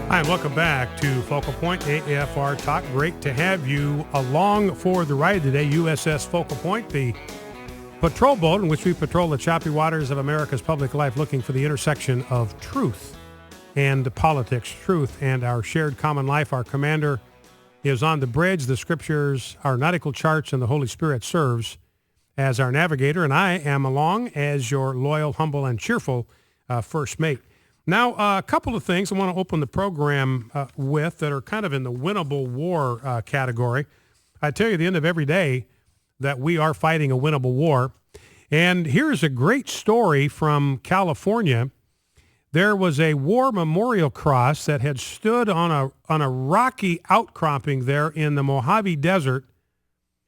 Hi, and welcome back to Focal Point AFR Talk. Great to have you along for the ride today. USS Focal Point, the patrol boat in which we patrol the choppy waters of America's public life, looking for the intersection of truth and politics, truth and our shared common life. Our commander is on the bridge. The scriptures, our nautical charts, and the Holy Spirit serves as our navigator, and I am along as your loyal, humble, and cheerful first mate. Now, a couple of things I want to open the program with that are kind of in the winnable war category. I tell you at the end of every day that we are fighting a winnable war. And here's a great story from California. There was a war memorial cross that had stood on a rocky outcropping there in the Mojave Desert,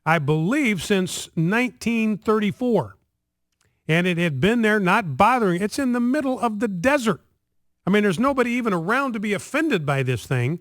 I believe, since 1934. And it had been there not bothering. It's in the middle of the desert. I mean, there's nobody even around to be offended by this thing.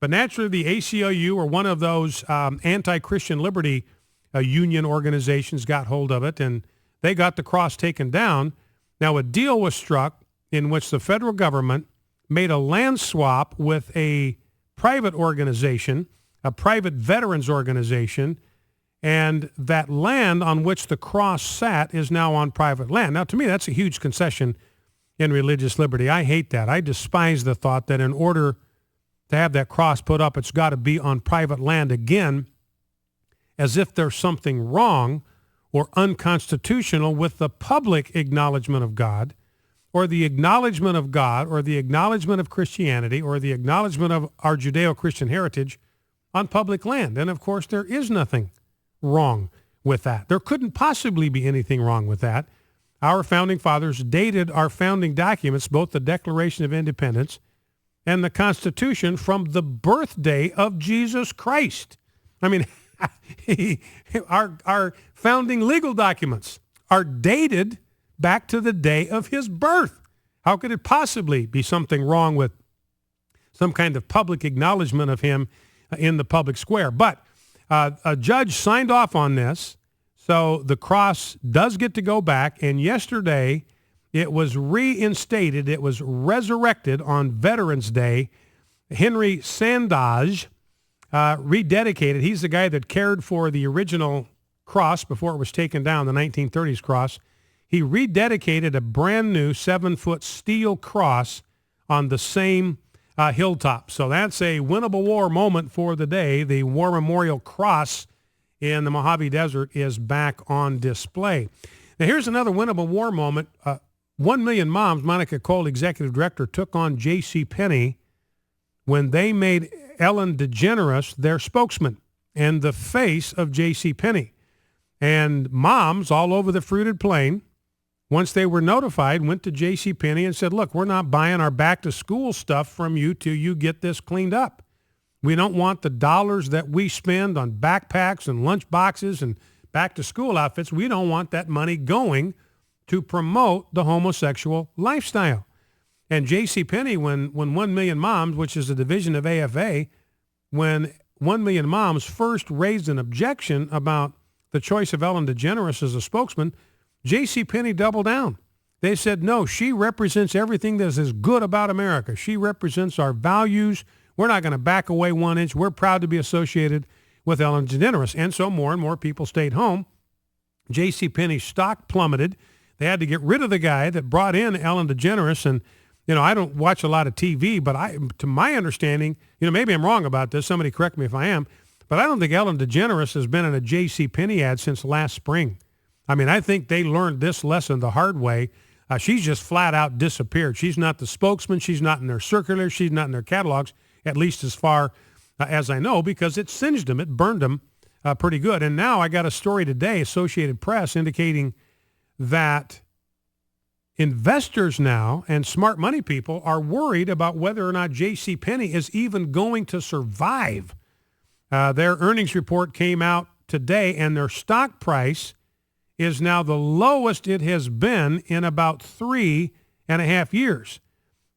But naturally, the ACLU, or one of those anti-Christian liberty union organizations, got hold of it, and they got the cross taken down. Now, a deal was struck in which the federal government made a land swap with a private organization, a private veterans organization, and that land on which the cross sat is now on private land. Now, to me, that's a huge concession in religious liberty. I hate that. I despise the thought that in order to have that cross put up, it's got to be on private land again, as if there's something wrong or unconstitutional with the public acknowledgement of God, or the acknowledgement of God, or the acknowledgement of Christianity, or the acknowledgement of our Judeo-Christian heritage on public land. And of course, there is nothing wrong with that. There couldn't possibly be anything wrong with that. Our founding fathers dated our founding documents, both the Declaration of Independence and the Constitution, from the birthday of Jesus Christ. I mean, our founding legal documents are dated back to the day of his birth. How could it possibly be something wrong with some kind of public acknowledgement of him in the public square? But a judge signed off on this. So the cross does get to go back, and yesterday it was reinstated. It was resurrected on Veterans Day. Henry Sandage rededicated. He's the guy that cared for the original cross before it was taken down, the 1930s cross. He rededicated a brand new 7-foot steel cross on the same hilltop. So that's a winnable war moment for the day. The War Memorial Cross in the Mojave Desert is back on display. Now, here's another winnable war moment. 1 Million Moms, Monica Cole, executive director, took on J.C. Penney when they made Ellen DeGeneres their spokesman and the face of J.C. Penney. And moms all over the Fruited Plain, once they were notified, went to J.C. Penney and said, look, we're not buying our back-to-school stuff from you till you get this cleaned up. We don't want the dollars that we spend on backpacks and lunch boxes and back-to-school outfits. We don't want that money going to promote the homosexual lifestyle. And J.C. Penney, when 1 Million Moms, which is a division of AFA, when 1 Million Moms first raised an objection about the choice of Ellen DeGeneres as a spokesman, J.C. Penney doubled down. They said, no, she represents everything that is good about America. She represents our values. We're not going to back away 1 inch. We're proud to be associated with Ellen DeGeneres. And so more and more people stayed home. J.C. Penney's stock plummeted. They had to get rid of the guy that brought in Ellen DeGeneres. And, you know, I don't watch a lot of TV, but to my understanding, you know, maybe I'm wrong about this. Somebody correct me if I am. But I don't think Ellen DeGeneres has been in a J.C. Penney ad since last spring. I mean, I think they learned this lesson the hard way. She's just flat out disappeared. She's not the spokesman. She's not in their circulars. She's not in their catalogs, at least as far as I know, because it singed them. It burned them pretty good. And now I got a story today, Associated Press, indicating that investors now and smart money people are worried about whether or not J.C. Penney is even going to survive. Their earnings report came out today, and their stock price is now the lowest it has been in about 3.5 years.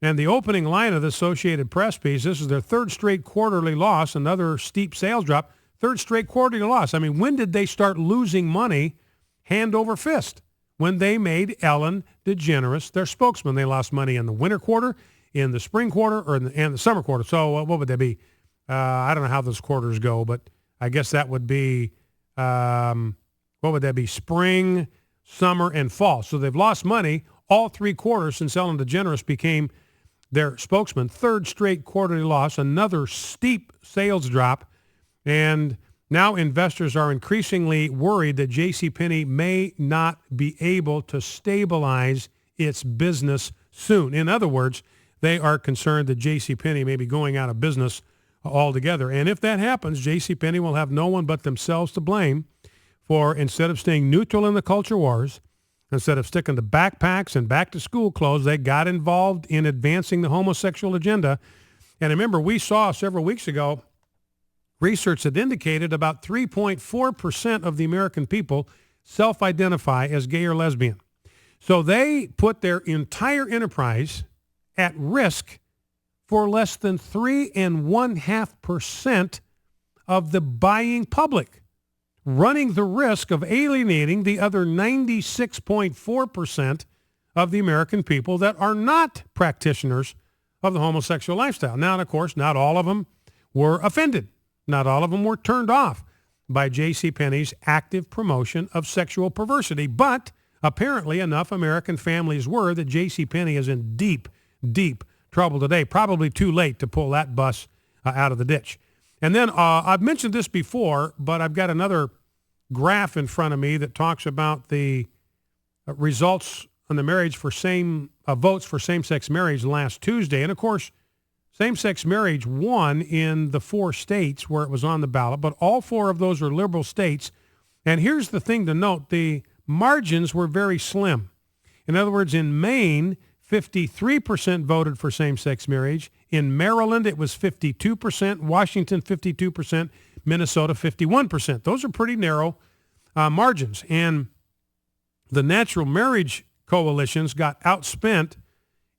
And the opening line of the Associated Press piece, this is their third straight quarterly loss, another steep sales drop, third straight quarterly loss. I mean, when did they start losing money hand over fist? When they made Ellen DeGeneres their spokesman. They lost money in the winter quarter, in the spring quarter or and the summer quarter. So what would that be? I don't know how those quarters go, but I guess that would be, what would that be? Spring, summer, and fall. So they've lost money all 3 quarters since Ellen DeGeneres became their spokesman. 3rd straight quarterly loss, another steep sales drop. And now investors are increasingly worried that JCPenney may not be able to stabilize its business soon. In other words, they are concerned that JCPenney may be going out of business altogether. And if that happens, JCPenney will have no one but themselves to blame for, instead of staying neutral in the culture wars, instead of sticking to backpacks and back-to-school clothes, they got involved in advancing the homosexual agenda. And remember, we saw several weeks ago research that indicated about 3.4% of the American people self-identify as gay or lesbian. So they put their entire enterprise at risk for less than 3.5% of the buying public, running the risk of alienating the other 96.4% of the American people that are not practitioners of the homosexual lifestyle. Now, and of course, not all of them were offended. Not all of them were turned off by JCPenney's active promotion of sexual perversity, but apparently enough American families were that JCPenney is in deep, deep trouble today. Probably too late to pull that bus out of the ditch. And then I've mentioned this before, but I've got another graph in front of me that talks about the results on the marriage for votes for same-sex marriage last Tuesday. And of course, same-sex marriage won in the 4 states where it was on the ballot, but all 4 of those are liberal states. And here's the thing to note, the margins were very slim. In other words, in Maine, 53% voted for same-sex marriage. In Maryland, it was 52%, Washington 52%, Minnesota 51%. Those are pretty narrow margins. And the natural marriage coalitions got outspent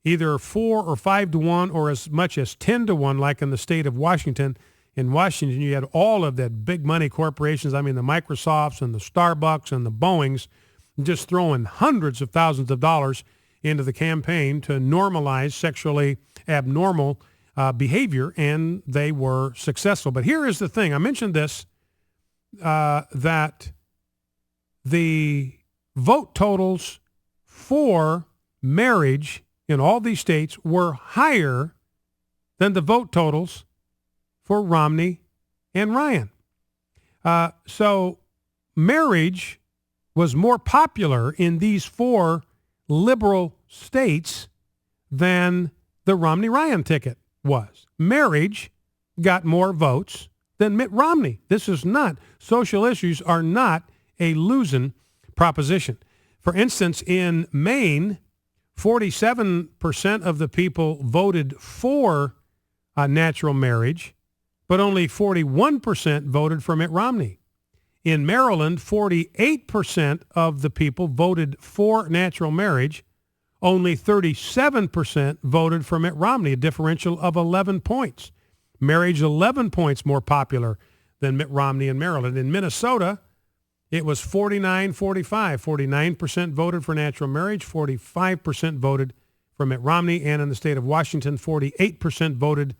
either 4 or 5 to 1 or as much as 10 to 1, like in the state of Washington. In Washington, you had all of that big money corporations, I mean the Microsofts and the Starbucks and the Boeings, just throwing hundreds of thousands of dollars into the campaign to normalize sexually abnormal behavior, and they were successful. But here is the thing. I mentioned this, that the vote totals for marriage in all these states were higher than the vote totals for Romney and Ryan. So marriage was more popular in these 4 liberal states than the Romney-Ryan ticket was. Marriage got more votes than Mitt Romney. This is not, social issues are not a losing proposition. For instance, in Maine, 47% of the people voted for natural marriage, but only 41% voted for Mitt Romney. In Maryland, 48% of the people voted for natural marriage. Only 37% voted for Mitt Romney, a differential of 11 points. Marriage 11 points more popular than Mitt Romney in Maryland. In Minnesota, it was 49-45. 49% voted for natural marriage, 45% voted for Mitt Romney. And in the state of Washington, 48% voted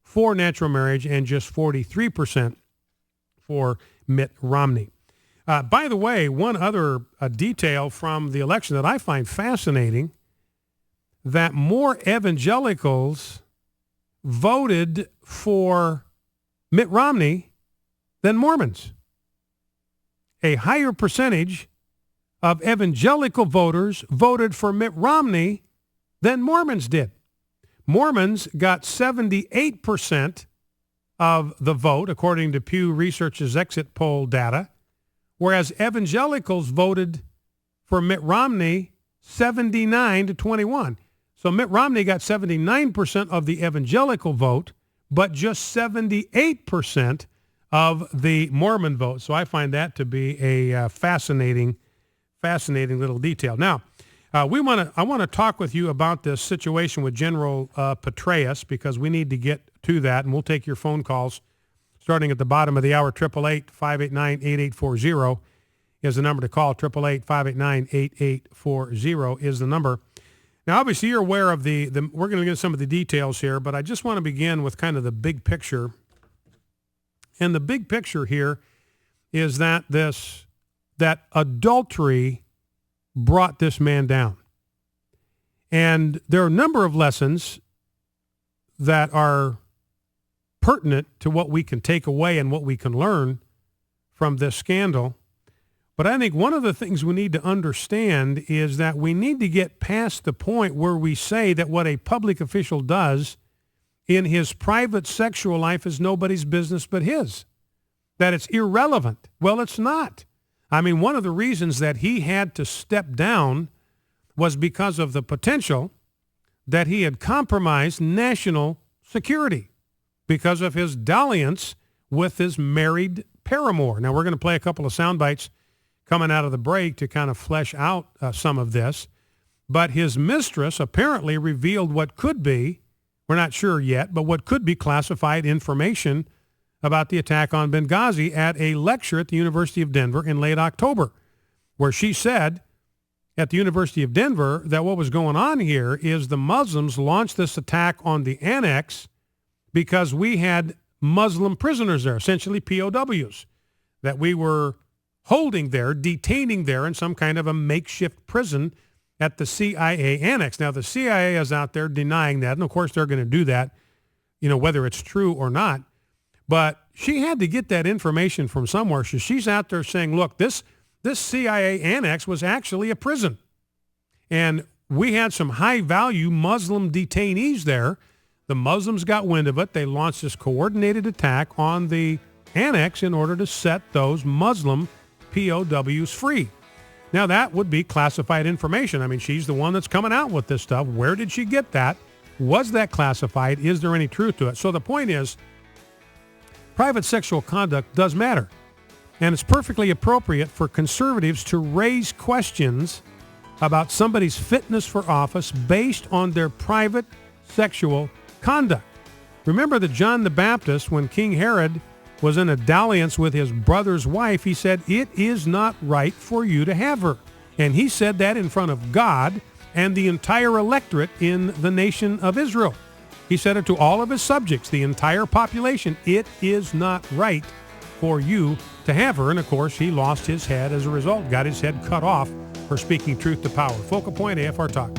for natural marriage and just 43% for Mitt Romney. By the way, one other detail from the election that I find fascinating, that more evangelicals voted for Mitt Romney than Mormons. A higher percentage of evangelical voters voted for Mitt Romney than Mormons did. Mormons got 78% of the vote, according to Pew Research's exit poll data, whereas evangelicals voted for Mitt Romney 79-21. So Mitt Romney got 79% of the evangelical vote, but just 78% of the Mormon vote. So I find that to be a fascinating little detail. Now, I want to talk with you about this situation with General Petraeus, because we need to get to that, and we'll take your phone calls starting at the bottom of the hour. 888-589-8840 is the number to call. 888-589-8840 is the number. Now, obviously, you're aware of the we're going to get some of the details here, but I just want to begin with kind of the big picture. And the big picture here is that that adultery brought this man down. And there are a number of lessons that are pertinent to what we can take away and what we can learn from this scandal. But I think one of the things we need to understand is that we need to get past the point where we say that what a public official does in his private sexual life is nobody's business but his, that it's irrelevant. Well, it's not. I mean, one of the reasons that he had to step down was because of the potential that he had compromised national security because of his dalliance with his married paramour. Now, we're going to play a couple of sound bites coming out of the break to kind of flesh out some of this. But his mistress apparently revealed what could be, we're not sure yet, but what could be classified information about the attack on Benghazi at a lecture at the University of Denver in late October, where she said at the University of Denver that what was going on here is the Muslims launched this attack on the annex because we had Muslim prisoners there, essentially POWs, that we were holding there, detaining there in some kind of a makeshift prison at the CIA annex. Now, the CIA is out there denying that, and of course they're going to do that, whether it's true or not. But she had to get that information from somewhere. So she's out there saying, look, this CIA annex was actually a prison. And we had some high-value Muslim detainees there. The Muslims got wind of it. They launched this coordinated attack on the annex in order to set those Muslim POWs free. Now, that would be classified information. I mean, she's the one that's coming out with this stuff. Where did she get that? Was that classified? Is there any truth to it? So the point is, private sexual conduct does matter. And it's perfectly appropriate for conservatives to raise questions about somebody's fitness for office based on their private sexual conduct. Remember that John the Baptist, when King Herod was in a dalliance with his brother's wife, he said, it is not right for you to have her. And he said that in front of God and the entire electorate in the nation of Israel. He said it to all of his subjects, the entire population. It is not right for you to have her. And of course, he lost his head as a result, got his head cut off for speaking truth to power. Focal Point, AFR Talk.